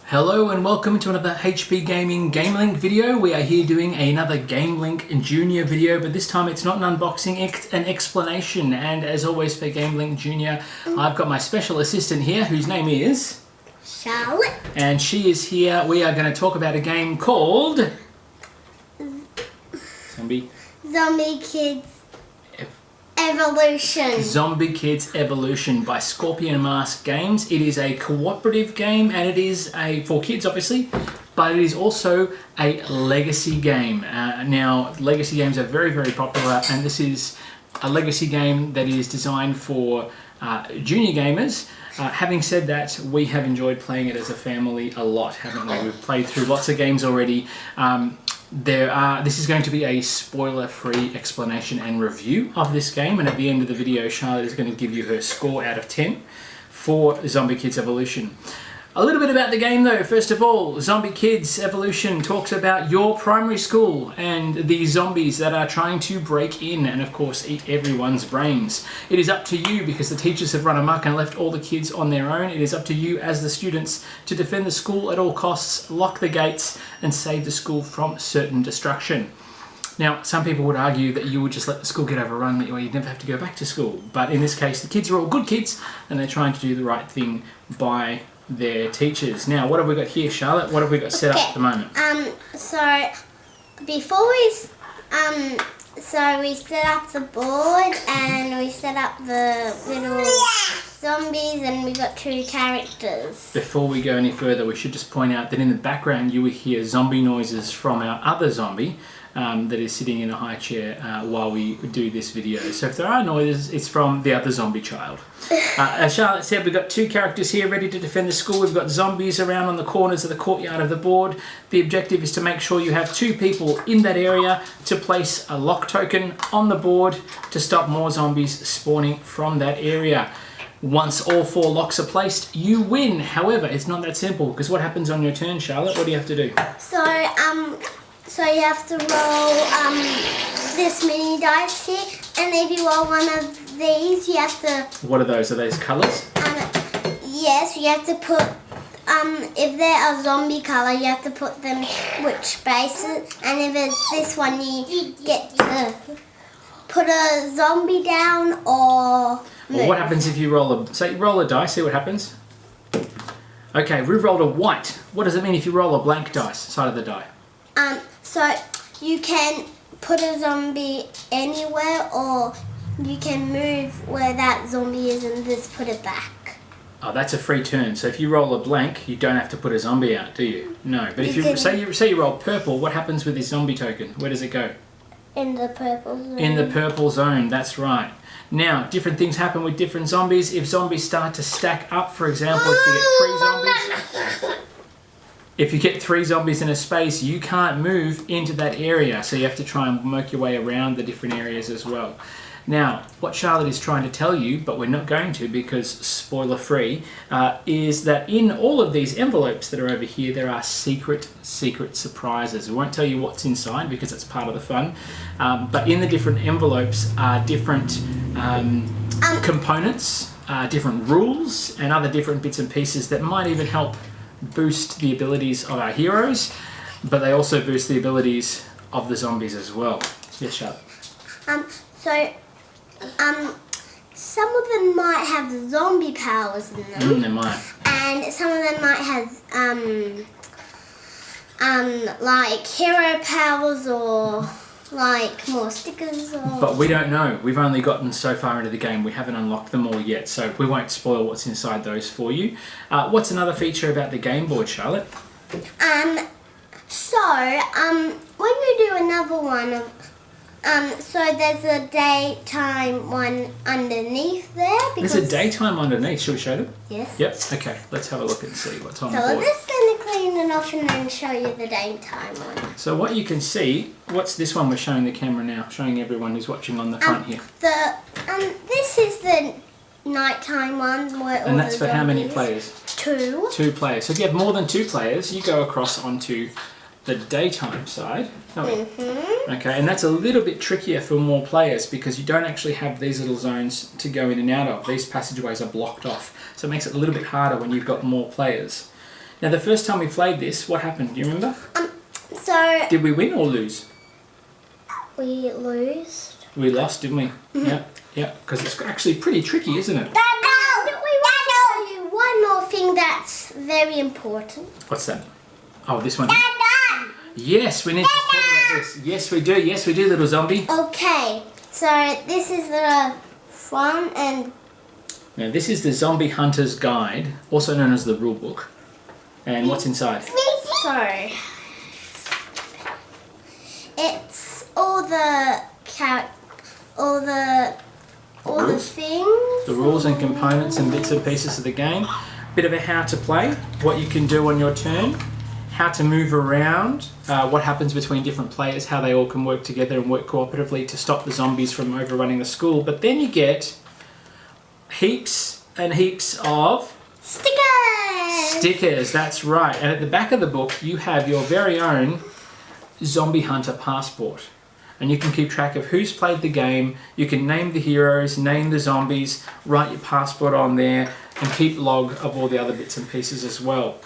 Hello and welcome to another HP Gaming GameLINK video. We are here doing another GameLINK Junior video, but this time it's not an unboxing, it's an explanation. And as always for GameLINK Junior, I've got my special assistant here whose name is Charlotte. And she is here. We are going to talk about a game called Zombie Kidz Evolution. Zombie Kidz Evolution by Scorpion Masque Games. It is a cooperative game and it is for kids obviously, but it is also a legacy game. Now legacy games are very, very popular, and this is a legacy game that is designed for junior gamers. Having said that, we have enjoyed playing it as a family a lot, haven't we? We've played through lots of games already. This is going to be a spoiler-free explanation and review of this game, and at the end of the video Charlotte is going to give you her score out of 10 for Zombie Kidz Evolution. A little bit about the game though. First of all, Zombie Kidz Evolution talks about your primary school and the zombies that are trying to break in and of course eat everyone's brains. It is up to you, because the teachers have run amok and left all the kids on their own. It is up to you as the students to defend the school at all costs, lock the gates and save the school from certain destruction. Now, some people would argue that you would just let the school get overrun, that you'd never have to go back to school. But in this case, the kids are all good kids and they're trying to do the right thing by their teachers. Now, what have we got here, Charlotte? What have we got set up at the moment? So before we set up the board and we set up the little zombies, and we got two characters. Before we go any further, we should just point out that in the background you will hear zombie noises from our other zombie that is sitting in a high chair while we do this video. So if there are noises, it's from the other zombie child. As Charlotte said, we've got two characters here ready to defend the school. We've got zombies around on the corners of the courtyard of the board. The objective is to make sure you have two people in that area to place a lock token on the board to stop more zombies spawning from that area. Once all four locks are placed, you win. However, it's not that simple, because what happens on your turn, Charlotte? What do you have to do? So you have to roll this mini dice here, and if you roll one of these, you have to... What are those? Are those colours? Yes, you have to put... if they're a zombie colour, you have to put them which spaces, and if it's this one, you get to put a zombie down or... Well, what happens if you roll roll a dice, see what happens? Okay, we've rolled a white. What does it mean if you roll a blank dice, side of the die? So you can put a zombie anywhere, or you can move where that zombie is and just put it back. Oh, that's a free turn. So if you roll a blank, you don't have to put a zombie out, do you? No. But if you say you roll purple, what happens with this zombie token? Where does it go? In the purple zone. In the purple zone, that's right. Now, different things happen with different zombies. If zombies start to stack up, for example, if you get three zombies in a space, you can't move into that area. So you have to try and work your way around the different areas as well. Now, what Charlotte is trying to tell you, but we're not going to because spoiler free, is that in all of these envelopes that are over here, there are secret surprises. We won't tell you what's inside because it's part of the fun. But in the different envelopes are different components, different rules, and other different bits and pieces that might even help boost the abilities of our heroes, but they also boost the abilities of the zombies as well. Yes, Charlotte? Some of them might have zombie powers in them. They might. And some of them might have like hero powers, or like more stickers, or... But we don't know. We've only gotten so far into the game. We haven't unlocked them all yet, so we won't spoil what's inside those for you. What's another feature about the game board, Charlotte? When you do another one, so there's a daytime one underneath there. There's a daytime underneath. Shall we show them? Yes. Yep. Okay. Let's have a look and see what's on the board. board. So we're just going to clean it off and then show you the daytime one. So what you can see, what's this one we're showing the camera now, showing everyone who's watching on the front here. This is the nighttime one. And that's for how many players? 2. 2 players. So if you have more than 2 players, you go across onto the daytime side. Okay, and that's a little bit trickier for more players because you don't actually have these little zones to go in and out of. These passageways are blocked off, so it makes it a little bit harder when you've got more players. Now, the first time we played this, what happened? Do you remember? So Did we win or lose? we lose. We lost, didn't we? Mm-hmm. Yeah, because it's actually pretty tricky, isn't it? We want to show you one more thing that's very important. What's that? Oh, this one. Yes, we need to talk about this. Yes, we do. Yes, we do, little zombie. Okay, so this is the front and Now, this is the Zombie Hunter's Guide, also known as the rule book. And what's inside? so it's all the things. The rules and components and bits and pieces of the game. Bit of a how to play, what you can do on your turn, how to move around, what happens between different players, how they all can work together and work cooperatively to stop the zombies from overrunning the school. But then you get heaps and heaps of stickers, that's right. And at the back of the book, you have your very own Zombie Hunter passport. And you can keep track of who's played the game, you can name the heroes, name the zombies, write your passport on there, and keep log of all the other bits and pieces as well.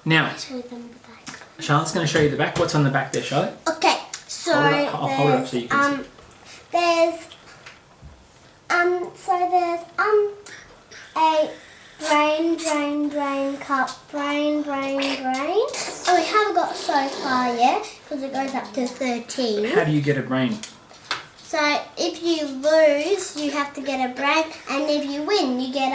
Now, Show them the back. Charlotte's going to show you the back. What's on the back there, Charlotte? Okay, so I'll hold it up so you can see. there's a drain cup, drain. Oh, we haven't got so far yet because it goes up to 13. How do you get a brain? So if you lose, you have to get a brain, and if you win, you get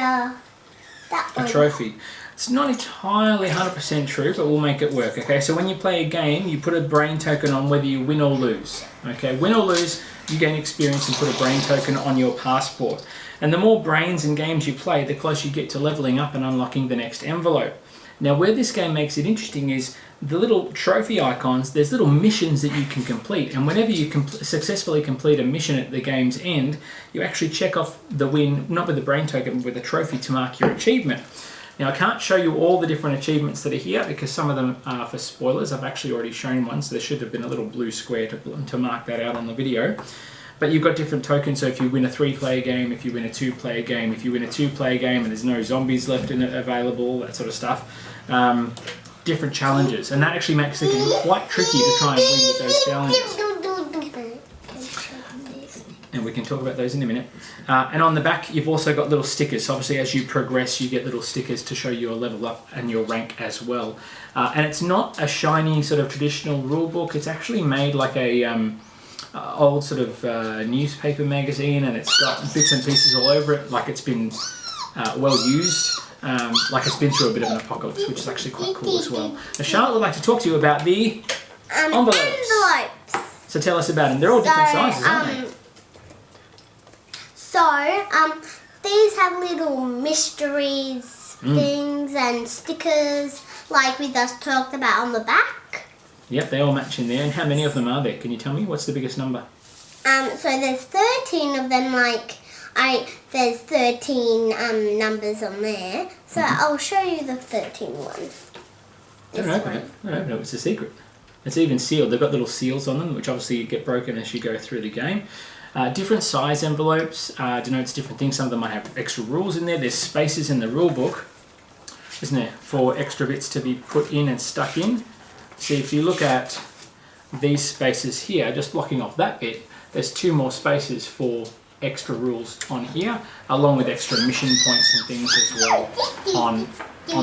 that A one. trophy. It's not entirely 100% true, but we'll make it work, okay? So when you play a game, you put a brain token on whether you win or lose, okay? Win or lose, you gain experience and put a brain token on your passport. And the more brains and games you play, the closer you get to leveling up and unlocking the next envelope. Now, where this game makes it interesting is the little trophy icons, there's little missions that you can complete, and whenever you successfully complete a mission at the game's end, you actually check off the win, not with a brain token, but with a trophy to mark your achievement. Now, I can't show you all the different achievements that are here because some of them are for spoilers. I've actually already shown one, so there should have been a little blue square to mark that out on the video. But you've got different tokens, so if you win a 3-player game, if you win a 2-player game, if you win a 2-player game and there's no zombies left in it available, that sort of stuff. Different challenges, and that actually makes the game quite tricky to try and win with those challenges. And we can talk about those in a minute. And on the back, you've also got little stickers. So obviously, as you progress, you get little stickers to show your level up and your rank as well. And it's not a shiny sort of traditional rule book. It's actually made like a old sort of newspaper magazine, and it's got bits and pieces all over it, like it's been well used. Like it's been through a bit of an apocalypse, which is actually quite cool as well. Now, Charlotte would like to talk to you about the envelopes. So tell us about them. They're all different sizes, aren't they? So, these have little mysteries, things, and stickers, like we just talked about on the back. Yep, they all match in there. And how many of them are there? Can you tell me? What's the biggest number? So there's 13 of them, there's 13 numbers on there. So I'll show you the 13 one. Don't open it. Don't open it. It's a secret. It's even sealed. They've got little seals on them, which obviously get broken as you go through the game. Different size envelopes denotes different things. Some of them might have extra rules in there. There's spaces in the rule book, isn't there, for extra bits to be put in and stuck in. See, if you look at these spaces here, just blocking off that bit, there's 2 more spaces for extra rules on here, along with extra mission points and things as well on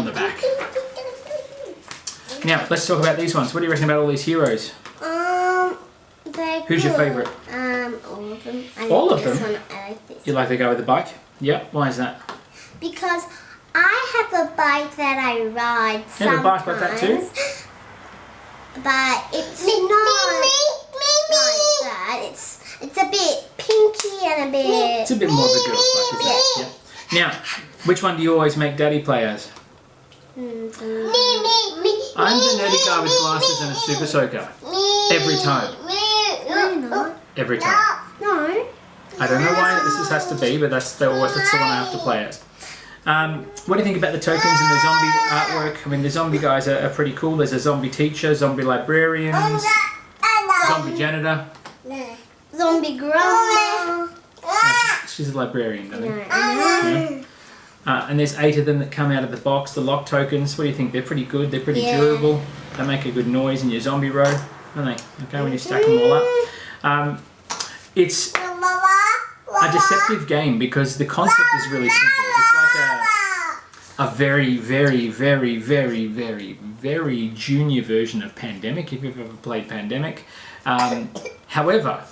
the back. Now, let's talk about these ones. What do you reckon about all these heroes? Who's your favourite? All of them. All of them? I like this. You like the guy with the bike? Yep. Why is that? Because I have a bike that I ride sometimes. You have a bike like that too? But it's not like that. It's a bit pinky and a bit... It's a bit more of a girl's bike, isn't it? Yep. Now, which one do you always make Daddy play as? I'm the nerdy guy with glasses and a super soaker. Every time. No. Every time. No. I don't know why this has to be, but that's the one I have to play as. What do you think about the tokens and the zombie artwork? I mean, the zombie guys are pretty cool. There's a zombie teacher, zombie librarians, zombie janitor. Zombie grandma. She's a librarian, I think. No. And there's 8 of them that come out of the box. The lock tokens, what do you think? They're pretty good. They're pretty durable. They make a good noise in your zombie row, don't they? Okay, when you stack them all up. It's a deceptive game because the concept is really simple. It's like a very, very, very, very, very, very junior version of Pandemic, if you've ever played Pandemic. However,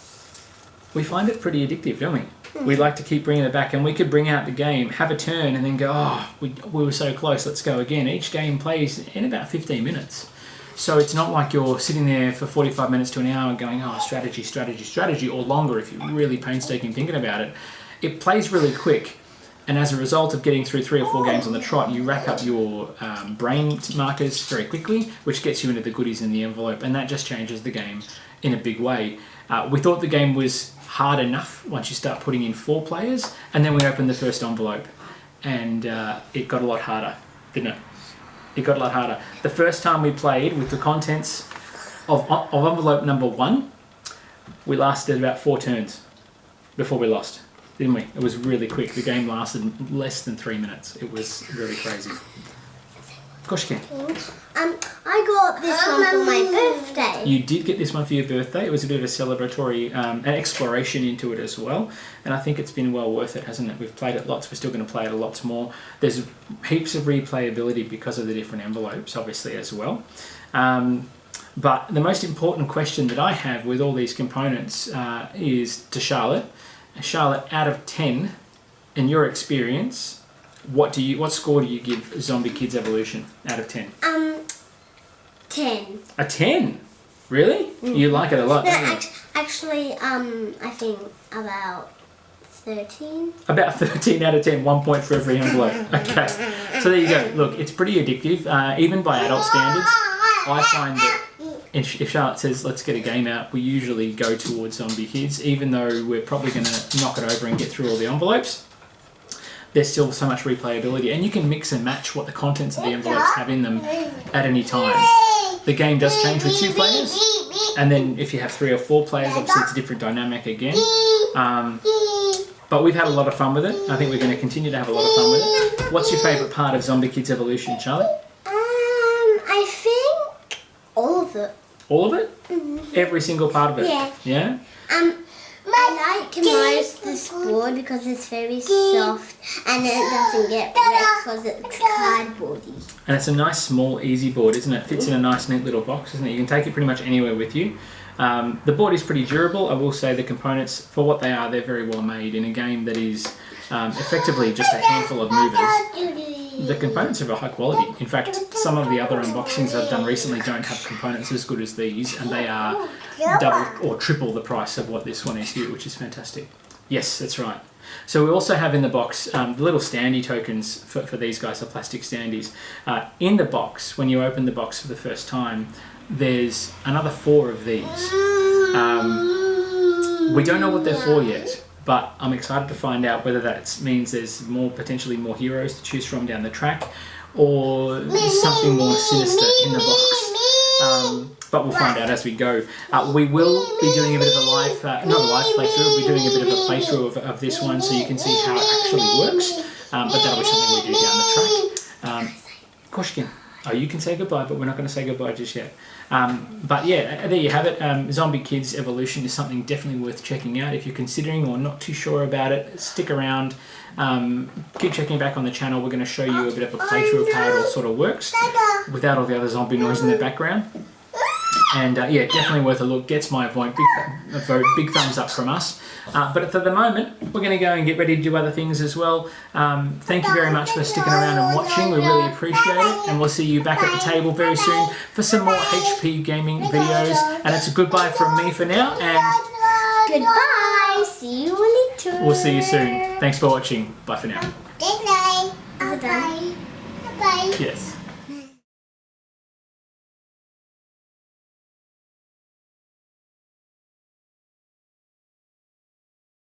we find it pretty addictive, don't we? We like to keep bringing it back, and we could bring out the game, have a turn, and then go, oh, we were so close, let's go again. Each game plays in about 15 minutes. So it's not like you're sitting there for 45 minutes to an hour going, oh, strategy, strategy, strategy, or longer if you're really painstaking thinking about it. It plays really quick, and as a result of getting through 3 or 4 games on the trot, you rack up your brain markers very quickly, which gets you into the goodies in the envelope, and that just changes the game in a big way. We thought the game was hard enough once you start putting in 4 players, and then we opened the first envelope, and it got a lot harder, didn't it? It got a lot harder. The first time we played with the contents of envelope number 1, we lasted about 4 turns before we lost, didn't we? It was really quick. The game lasted less than 3 minutes. It was really crazy. Of course you can. I got this one for my birthday. You did get this one for your birthday. It was a bit of a celebratory an exploration into it as well. And I think it's been well worth it, hasn't it? We've played it lots. We're still going to play it a lot more. There's heaps of replayability because of the different envelopes, obviously, as well. But the most important question that I have with all these components is to Charlotte. Charlotte, out of 10, in your experience, what score do you give Zombie Kidz Evolution out of 10? 10. A 10? Really? You like it a lot, don't you? Actually, I think about 13. About 13 out of 10, 1 point for every envelope. Okay, so there you go. Look, it's pretty addictive, even by adult standards. I find that if Charlotte says, let's get a game out, we usually go towards Zombie Kidz, even though we're probably going to knock it over and get through all the envelopes. There's still so much replayability, and you can mix and match what the contents of the envelopes have in them at any time. The game does change with 2 players, and then if you have 3 or 4 players, obviously it's a different dynamic again. But we've had a lot of fun with it. I think we're going to continue to have a lot of fun with it. What's your favourite part of Zombie Kidz Evolution, Charlotte? I think all of it. All of it? Every single part of it? Yeah. Yeah? I like most this board because it's very soft and it doesn't get wrecked because it's cardboardy. And it's a nice, small, easy board, isn't it? Fits in a nice, neat little box, isn't it? You can take it pretty much anywhere with you. The board is pretty durable. I will say the components, for what they are, they're very well made. In a game that is effectively just a handful of movers, the components are of a high quality. In fact, some of the other unboxings I've done recently don't have components as good as these, and they are double or triple the price of what this one is here, which is fantastic. Yes, that's right. So we also have in the box the little standee tokens for these guys, the plastic standees. In the box, when you open the box for the first time, there's another 4 of these. We don't know what they're for yet, but I'm excited to find out whether that means there's potentially more heroes to choose from down the track, or something more sinister in the box. But we'll find out as we go. We will be doing a bit of a live, not a live playthrough, we'll be doing a bit of a playthrough of this one so you can see how it actually works. But that'll be something we do down the track. Of course you can. Oh, you can say goodbye, but we're not going to say goodbye just yet. But yeah, there you have it. Zombie Kidz Evolution is something definitely worth checking out. If you're considering or not too sure about it, stick around. Keep checking back on the channel. We're going to show you a bit of a playthrough of how it all sort of works without all the other zombie noise in the background. And yeah, definitely worth a look. Gets my vote, big thumbs up from us. But for the moment, we're going to go and get ready to do other things as well. Thank you very much for sticking around and watching. We really appreciate it. And we'll see you back at the table very soon for some more HP gaming videos. And it's a goodbye from me for now. And goodbye. See you later. We'll see you soon. Thanks for watching. Bye for now. Good night. Bye. Bye. Yes.